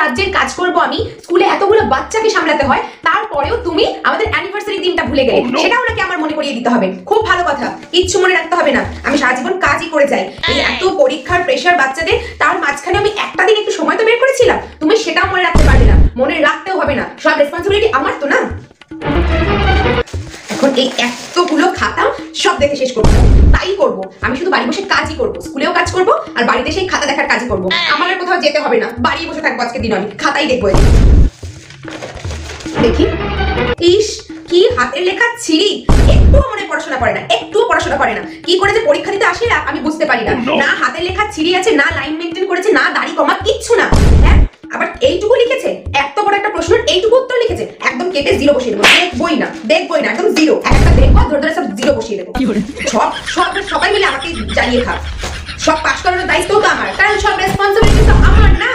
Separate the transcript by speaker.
Speaker 1: রাজ্যের কাজ করব আমি, স্কুলে এতগুলো বাচ্চাকে সামলাতে হয়, তারপরেও তুমি আমাদের অ্যানিভার্সারি দিনটা ভুলে গেলে, সেটাও নাকি আমার মনে করিয়ে দিতে হবে। খুব ভালো কথা, কিচ্ছু মনে রাখতে হবে না, আমি সারা জীবন কাজই করে যাই। এই এত পরীক্ষার প্রেশার বাচ্চাদের, তার মাঝখানে আমি একটা দিন একটু সময় তো বের করেছিলাম, তুমি সেটাও মনে রাখতে পারবে না, মনে রাখতেও হবে না, সব রেসপন্সিবিলিটি আমার তো না। এখন এই এতগুলো খাতা সব দেখে শেষ করবো, তাই করব, আমি শুধু বাড়ি বসে কাজই করব, স্কুলেও কাজ করব আর বাড়িতে সেই খাতা দেখার কাজই করব। আমার আর কোথাও যেতে হবে না, বাড়ি বসে থাকবো আজকে দিন, আমি খাতাই দেখবো। দেখি, ইস কি হাতের লেখা ছিরি, একটুও মনে পড়াশোনা করে না, একটুও পড়াশোনা করে না, কি করে যে পরীক্ষা দিতে আসে আমি বুঝতে পারি না। না হাতের লেখা ছিরি আছে, না লাইন মেইনটেইন করেছে, না দাড়ি কমা, কিচ্ছু না। হ্যাঁ, আবার এইটুকু লিখেছে, এত বড় একটা প্রশ্নের এইটুকু উত্তর লিখেছে, একদম কেটে জিরো বসিয়ে দেবো, দেখবই না, একদম জিরো, একটা দেখবো ধরে ধরে সব জিরো বসিয়ে দেবো। সবাই মিলে আমাকে জ্বালিয়ে খাক, সব পাস করানোর দায়িত্ব তো আমার, কারণ সব রেসপন্সিবিলিটি তো আমার না।